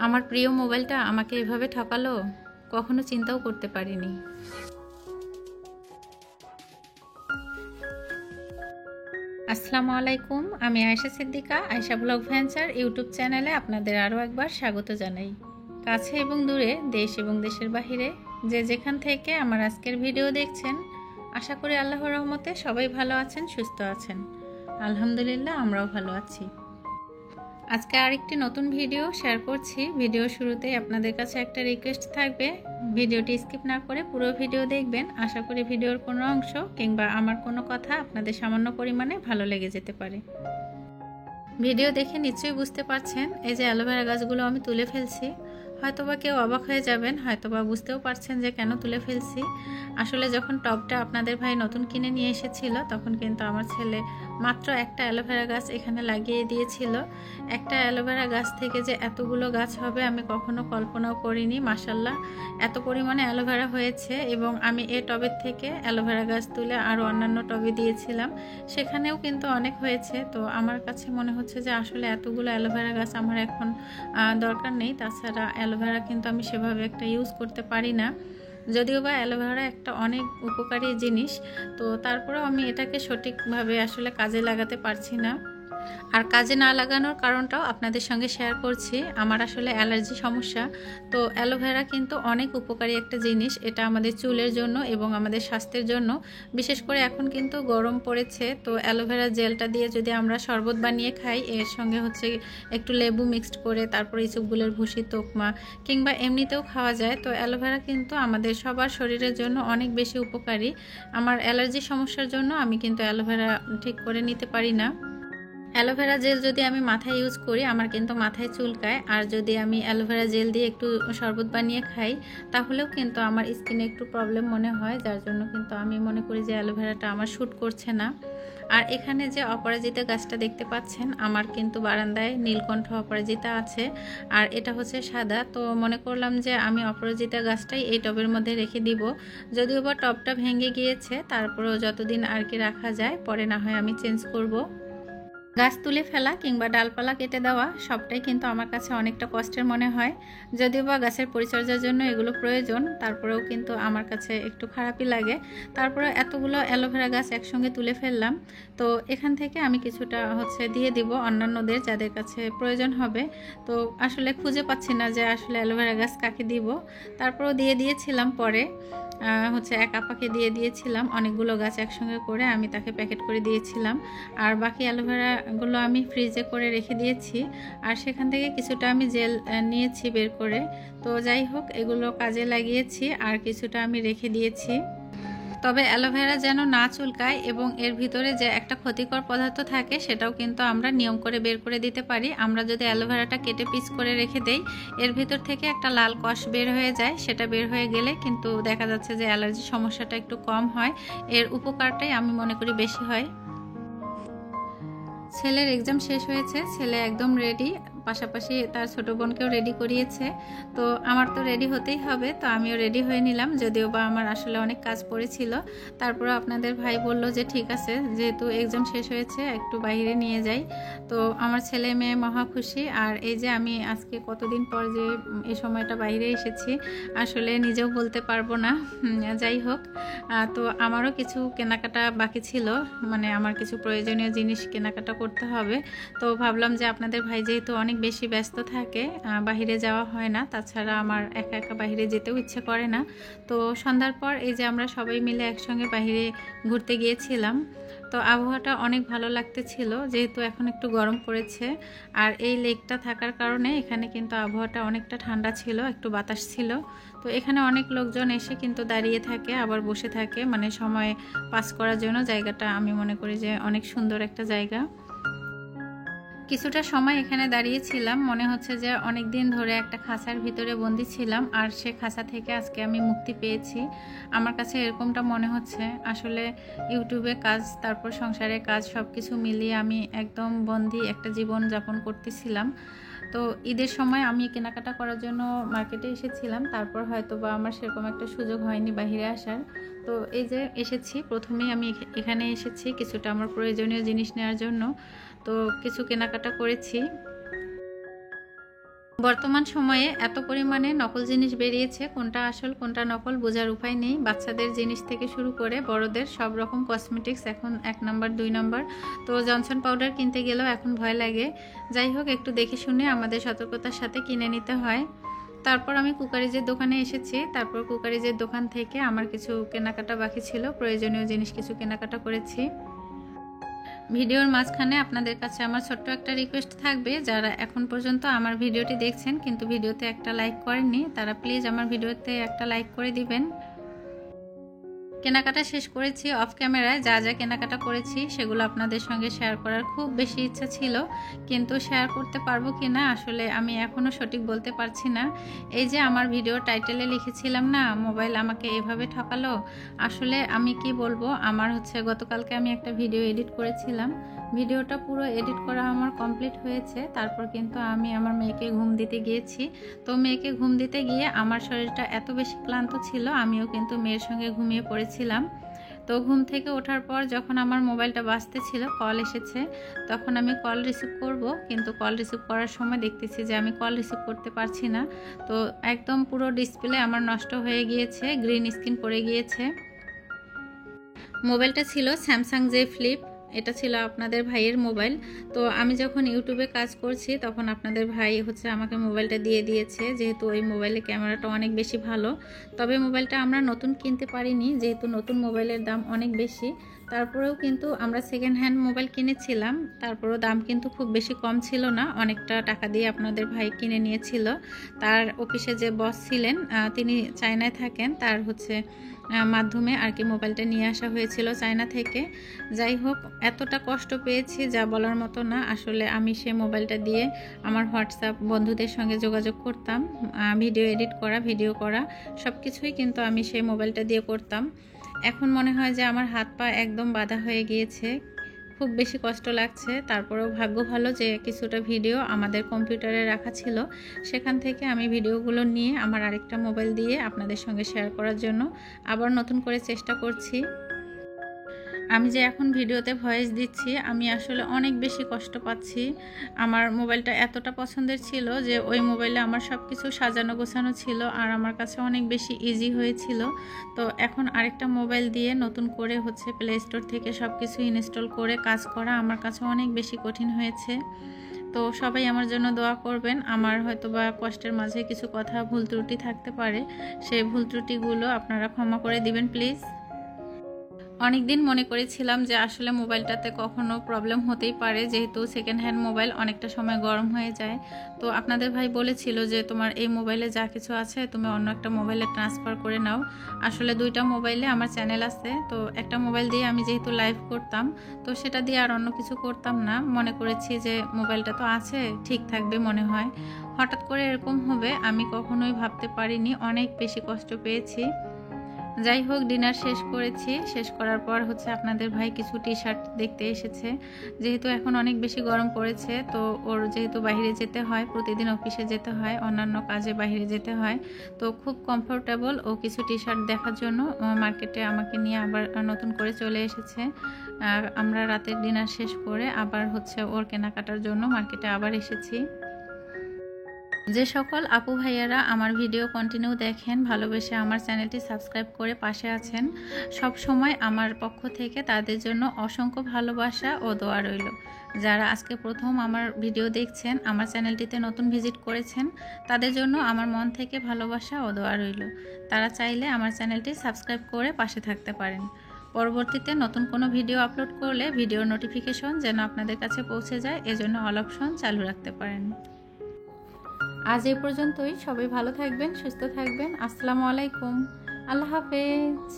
আমার প্রিয় মোবাইলটা আমাকে এভাবে ঠকালো, কখনো চিন্তাও করতে পারিনি। আসসালামু আলাইকুম, আমি Ayesha Siddika. Ayesha blog venture YouTube চ্যানেলে আপনাদের আরও একবার স্বাগত জানাই। কাছে এবং দূরে, দেশ এবং দেশের বাহিরে যে যেখান থেকে আমার আজকের ভিডিও দেখছেন, আশা করি আল্লাহর রহমতে সবাই ভালো আছেন, সুস্থ আছেন। আলহামদুলিল্লাহ, আমরাও ভালো আছি। আজকে আরেকটি নতুন ভিডিও শেয়ার করছি। ভিডিও শুরুতেই আপনাদের কাছে একটা রিকোয়েস্ট থাকবে, ভিডিওটি স্কিপ না করে পুরো ভিডিও দেখবেন। আশা করি ভিডিওর কোনো অংশ কিংবা আমার কোনো কথা আপনাদের সামান্য পরিমাণে ভালো লেগে যেতে পারে। ভিডিও দেখে নিশ্চয়ই বুঝতে পারছেন, এই যে অ্যালোভেরা গাছগুলো আমি তুলে ফেলছি। হয়তোবা কেউ অবাক হয়ে যাবেন, হয়তোবা বুঝতেও পারছেন যে কেন তুলে ফেলছি। আসলে যখন টবটা আপনাদের ভাই নতুন কিনে নিয়ে এসেছিল, তখন কিন্তু আমার ছেলে মাত্র একটা অ্যালোভেরা গাছ এখানে লাগিয়ে দিয়েছিল। একটা অ্যালোভেরা গাছ থেকে যে এতগুলো গাছ হবে আমি কখনো কল্পনাও করিনি। মাশাল্লাহ, এত পরিমাণে অ্যালোভেরা হয়েছে। এবং আমি এই টবের থেকে অ্যালোভেরা গাছ তুলে আরও অন্যান্য টবে দিয়েছিলাম, সেখানেও কিন্তু অনেক হয়েছে। তো আমার কাছে মনে হচ্ছে যে আসলে এতগুলো অ্যালোভেরা গাছ আমার এখন দরকার নেই। তাছাড়া অ্যালোভেরা কিন্তু আমি সেভাবে একটা ইউজ করতে পারি না, যদিও বা অ্যালোভেরা একটা অনেক উপকারী জিনিস। তো তারপরেও আমি এটাকে সঠিকভাবে আসলে কাজে লাগাতে পারছি না। আর কাজে না লাগানোর কারণটাও আপনাদের সঙ্গে শেয়ার করছি। আমার আসলে অ্যালার্জি সমস্যা। তো অ্যালোভেরা কিন্তু অনেক উপকারী একটা জিনিস। এটা আমাদের চুলের জন্য এবং আমাদের স্বাস্থ্যের জন্য, বিশেষ করে এখন কিন্তু গরম পড়েছে, তো অ্যালোভেরা জেলটা দিয়ে যদি আমরা শরবত বানিয়ে খাই, এর সঙ্গে হচ্ছে একটু লেবু মিক্সড করে, তারপরে ইসবগুলের ভুসি, তোকমা কিংবা এমনিতেও খাওয়া যায়। তো অ্যালোভেরা কিন্তু আমাদের সবার শরীরের জন্য অনেক বেশি উপকারী। আমার অ্যালার্জি সমস্যার জন্য আমি কিন্তু অ্যালোভেরা ঠিক করে নিতে পারি না। অ্যালোভেরা জেল যদি আমি মাথায় ইউজ করি, আমার কিন্তু মাথায় চুলকায়। আর যদি আমি অ্যালোভেরা জেল দিয়ে একটু শরবত বানিয়ে খাই, তাহলেও কিন্তু আমার স্কিনে একটু প্রবলেম মনে হয়, যার জন্য কিন্তু আমি মনে করি যে অ্যালোভেরাটা আমার শ্যুট করছে না। আর এখানে যে অপরাজিতা গাছটা দেখতে পাচ্ছেন, আমার কিন্তু বারান্দায় নীলকণ্ঠ অপরাজিতা আছে, আর এটা হচ্ছে সাদা। তো মনে করলাম যে আমি অপরাজিতা গাছটাই এই টবের মধ্যে রেখে দিব। যদিও বা টবটা ভেঙে গিয়েছে, তারপরেও যতদিন আর কি রাখা যায়, পরে না হয় আমি চেঞ্জ করব। গাছ তুলে ফেলা কিংবা ডালপালা কেটে দেওয়া সবটাই কিন্তু আমার কাছে অনেকটা কষ্টের মনে হয়। যদিও বা গাছের পরিচর্যার জন্য এগুলো প্রয়োজন, তারপরেও কিন্তু আমার কাছে একটু খারাপই লাগে। তারপরে এতগুলো অ্যালোভেরা গাছ একসঙ্গে তুলে ফেললাম। তো এখান থেকে আমি কিছুটা দিয়ে দিব অন্যান্যদের, যাদের কাছে প্রয়োজন হবে। তো আসলে খুঁজে পাচ্ছি না যে আসলে অ্যালোভেরা গাছ কাকে দিব। তারপরেও দিয়ে দিয়েছিলাম। পরে এক আপাকে দিয়ে দিয়েছিলাম অনেকগুলো গাছ একসঙ্গে করে, আমি তাকে প্যাকেট করে দিয়েছিলাম। আর বাকি অ্যালোভেরাগুলো আমি ফ্রিজে করে রেখে দিয়েছি। আর সেখান থেকে কিছুটা আমি জেল নিয়েছি বের করে। তো যাই হোক, এগুলো কাজে লাগিয়েছি আর কিছুটা আমি রেখে দিয়েছি। তবে অ্যালোভেরা যেন না চুলকায় এবং এর ভিতরে যে একটা ক্ষতিকর পদার্থ থাকে, সেটাও কিন্তু আমরা নিয়ম করে বের করে দিতে পারি। আমরা যদি অ্যালোভেরাটা কেটে পিস করে রেখে দেই, এর ভিতর থেকে একটা লাল কষ বের হয়ে যায়। সেটা বের হয়ে গেলে কিন্তু দেখা যাচ্ছে যে অ্যালার্জি সমস্যাটা একটু কম হয়, এর উপকারটাই আমি মনে করি বেশি হয়। ছেলের এক্সাম শেষ হয়েছে, ছেলে একদম রেডি, পাশাপাশি তার ছোট বোনকেও রেডি করিয়েছে। তো আমার তো রেডি হতেই হবে, তো আমিও রেডি হয়ে নিলাম। যদিও বা আমার আসলে অনেক কাজ পড়েছিল, তারপরে আপনাদের ভাই বলল যে ঠিক আছে, যেহেতু এক্সাম শেষ হয়েছে একটু বাইরে নিয়ে যাই। তো আমার ছেলে মেয়ে মহা খুশি। আর এই যে আমি আজকে কতদিন পর যে এই সময়টা বাইরে এসেছি, আসলে নিজেও বলতে পারবো না। যাই হোক, তো আমারও কিছু কেনাকাটা বাকি ছিল, মানে আমার কিছু প্রয়োজনীয় জিনিস কেনাকাটা করতে হবে। তো ভাবলাম যে আপনাদের ভাই যেহেতু অনেক বেশি ব্যস্ত থাকে, বাহিরে যাওয়া হয় না, তাছাড়া আমার একা একা বাহিরে যেতেও ইচ্ছে করে না। তো সন্ধ্যার পর এই যে আমরা সবাই মিলে একসঙ্গে বাহিরে ঘুরতে গিয়েছিলাম। তো আবহাওয়াটা অনেক ভালো লাগতেছিল, যেহেতু এখন একটু গরম পড়েছে। আর এই লেকটা থাকার কারণে এখানে কিন্তু আবহাওয়াটা অনেকটা ঠান্ডা ছিল, একটু বাতাস ছিল। তো এখানে অনেক লোকজন এসে কিন্তু দাঁড়িয়ে থাকে, আবার বসে থাকে, মানে সময় পাস করার জন্য। জায়গাটা আমি মনে করি যে অনেক সুন্দর একটা জায়গা। কিছুটা সময় এখানে দাঁড়িয়েছিলাম, মনে হচ্ছে যে অনেক দিন ধরে একটা খাঁচার ভিতরে বন্দি ছিলাম, আর সে খাঁচা থেকে আজকে আমি মুক্তি পেয়েছি। আমার কাছে এরকমটা মনে হচ্ছে। আসলে ইউটিউবে কাজ, তারপর সংসারের কাজ, সব কিছু মিলিয়ে আমি একদম বন্দি একটা জীবন যাপন করতেছিলাম। তো ঈদের সময় আমি কেনাকাটা করার জন্য মার্কেটে এসেছিলাম, তারপর হয়তো বা আমার সেরকম একটা সুযোগ হয়নি বাইরে আসার। তো এই যে এসেছি, প্রথমেই আমি এখানে এসেছি কিছুটা আমার প্রয়োজনীয় জিনিস নেওয়ার জন্য। তো কিছু কেনাকাটা করেছি। বর্তমান সময়ে এত পরিমাণে নকল জিনিস বেরিয়েছে, কোনটা আসল কোনটা নকল বোঝার উপায় নেই। বাচ্চাদের জিনিস থেকে শুরু করে বড়দের সব রকম কসমেটিক্স এখন 1 নম্বর 2 নম্বর। তো জনসন পাউডার কিনতে গেলেও এখন ভয় লাগে। যাই হোক, একটু দেখে শুনে আমাদের সতর্কতার সাথে কিনে নিতে হয়। তারপর আমি কুকারিজের দোকানে এসেছি। তারপর কুকারিজের দোকান থেকে আমার কিছু কেনাকাটা বাকি ছিল, প্রয়োজনীয় জিনিস কিছু কেনাকাটা করেছি। ভিডিওর মাঝখানে আপনাদের কাছে আমার ছোট্ট একটা রিকোয়েস্ট থাকবে, যারা এখন পর্যন্ত আমার ভিডিওটি দেখছেন কিন্তু ভিডিওতে একটা লাইক করেননি, তারা প্লিজ আমার ভিডিওতে একটা লাইক করে দিবেন। কেনাকাটা শেষ করেছি। অফ ক্যামেরায় যা যা কেনাকাটা করেছি সেগুলো আপনাদের সঙ্গে শেয়ার করার খুব বেশি ইচ্ছা ছিল, কিন্তু শেয়ার করতে পারবো কি না আসলে আমি এখনও সঠিক বলতে পারছি না। এই যে আমার ভিডিও টাইটেলে লিখেছিলাম না, মোবাইল আমাকে এভাবে ঠকালো, আসলে আমি কি বলবো, আমার গতকালকে আমি একটা ভিডিও এডিট করেছিলাম। ভিডিওটা পুরো এডিট করা আমার কমপ্লিট হয়েছে। তারপর কিন্তু আমি আমার মেয়েকে ঘুম দিতে গিয়েছি। তো মেয়েকে ঘুম দিতে গিয়ে আমার শরীরটা এত বেশি ক্লান্ত ছিল, আমিও কিন্তু মেয়ের সঙ্গে ঘুমিয়ে পড়েছিলাম। তো ঘুম থেকে ওঠার পর যখন আমার মোবাইলটা বাজতেছিল, কল এসেছে, তখন আমি কল রিসিভ করব, কিন্তু কল রিসিভ করার সময় দেখতেছি যে আমি কল রিসিভ করতে পারছি না। তো একদম পুরো ডিসপ্লে আমার নষ্ট হয়ে গিয়েছে, গ্রিন স্ক্রিন পড়ে গিয়েছে। মোবাইলটা ছিল স্যামসাং জে ফ্লিপ, এটা ছিল আপনাদের ভাইয়ের মোবাইল। তো আমি যখন ইউটিউবে কাজ করছি তখন আপনাদের ভাই আমাকে মোবাইলটা দিয়ে দিয়েছে, যেহেতু ওই মোবাইলের ক্যামেরাটা অনেক বেশি ভালো। তবে মোবাইলটা আমরা নতুন কিনতে পারিনি, যেহেতু নতুন মোবাইলের দাম অনেক বেশি। তারপরেও কিন্তু আমরা সেকেন্ড হ্যান্ড মোবাইল কিনেছিলাম, তারপরেও দাম কিন্তু খুব বেশি কম ছিল না, অনেকটা টাকা দিয়ে আপনাদের ভাই কিনে নিয়েছিল। তার অফিসে যে বস ছিলেন তিনি চায়নায় থাকেন, তার মাধ্যমে আর কি মোবাইলটা নিয়ে আসা হয়েছিল চায়না থেকে। যাই হোক, এতটা কষ্ট পেয়েছি যা বলার মতো না। আসলে আমি সেই মোবাইলটা দিয়ে আমার হোয়াটসঅ্যাপ বন্ধুদের সঙ্গে যোগাযোগ করতাম, ভিডিও এডিট করা, ভিডিও করা সব কিছুই কিন্তু আমি সেই মোবাইলটা দিয়ে করতাম। এখন মনে হয় যে আমার হাত পা একদম বাঁধা হয়ে গিয়েছে, খুব বেশি কষ্ট লাগছে। তারপরেও ভাগ্য ভালো যে কিছুটা ভিডিও আমাদের কম্পিউটারে রাখা ছিল, সেখান থেকে আমি ভিডিওগুলো নিয়ে আমার আরেকটা মোবাইল দিয়ে আপনাদের সঙ্গে শেয়ার করার জন্য আবার নতুন করে চেষ্টা করছি। আমি যে এখন ভিডিওতে ভয়েস দিচ্ছি, আমি আসলে অনেক বেশি কষ্ট পাচ্ছি। আমার মোবাইলটা এতটা পছন্দের ছিল যে ওই মোবাইলে আমার সব কিছু সাজানো গোছানো ছিল, আর আমার কাছে অনেক বেশি ইজি হয়েছিল। তো এখন আরেকটা মোবাইল দিয়ে নতুন করে প্লে স্টোর থেকে সব কিছু ইনস্টল করে কাজ করা আমার কাছে অনেক বেশি কঠিন হয়েছে। তো সবাই আমার জন্য দোয়া করবেন। আমার হয়তোবা কষ্টের মাঝে কিছু কথা ভুল ত্রুটি থাকতে পারে, সেই ভুল ত্রুটিগুলো আপনারা ক্ষমা করে দিবেন প্লিজ। অনেকদিন মনে করেছিলাম যে আসলে মোবাইলটাতে কখনো প্রবলেম হতেই পারে, যেহেতু সেকেন্ড হ্যান্ড মোবাইল অনেকটা সময় গরম হয়ে যায়। তো আপনাদের ভাই বলেছিল যে তোমার এই মোবাইলে যা কিছু আছে তুমি অন্য একটা মোবাইলে ট্রান্সফার করে নাও। আসলে 2টা মোবাইলে আমার চ্যানেল আছে, তো একটা মোবাইল দিয়ে আমি যেহেতু লাইভ করতাম, তো সেটা দিয়ে আর অন্য কিছু করতাম না। মনে করেছি যে মোবাইলটা তো আছে, ঠিক থাকবে মনে হয়। হঠাৎ করে এরকম হবে আমি কখনোই ভাবতে পারিনি, অনেক বেশি কষ্ট পেয়েছি। যাই হোক, ডিনার শেষ করেছি। শেষ করার পর আপনাদের ভাই কিছু টি শার্ট দেখতে এসেছে, যেহেতু এখন অনেক বেশি গরম পড়েছে। তো ওর যেহেতু বাইরে যেতে হয়, প্রতিদিন অফিসে যেতে হয়, অন্যান্য কাজে বাইরে যেতে হয়, তো খুব কমফোর্টেবল ও কিছু টি শার্ট দেখার জন্য মার্কেটে আমাকে নিয়ে আবার নতুন করে চলে এসেছে। আমরা রাতের ডিনার শেষ করে আবার ওর কেনাকাটার জন্য মার্কেটে আবার এসেছি। যে সকল আপু ভাইয়ারা আমার ভিডিও কন্টিনিউ দেখেন, ভালোবেসে আমার চ্যানেলটি সাবস্ক্রাইব করে পাশে আছেন, সব সময় আমার পক্ষ থেকে তাদের জন্য অসংখ্য ভালোবাসা ও দোয়া রইল। যারা আজকে প্রথম আমার ভিডিও দেখছেন, আমার চ্যানেলটিতে নতুন ভিজিট করেছেন, তাদের জন্য আমার মন থেকে ভালোবাসা ও দোয়া রইল। তারা চাইলে আমার চ্যানেলটি সাবস্ক্রাইব করে পাশে থাকতে পারেন। পরবর্তীতে নতুন কোনো ভিডিও আপলোড করলে ভিডিওর নোটিফিকেশন যেন আপনাদের কাছে পৌঁছে যায়, এজন্য অল অপশন চালু রাখতে পারেন। আজ এই পর্যন্তই। সবাই ভালো থাকবেন, সুস্থ থাকবেন। আসসালামু আলাইকুম, আল্লাহ হাফেজ।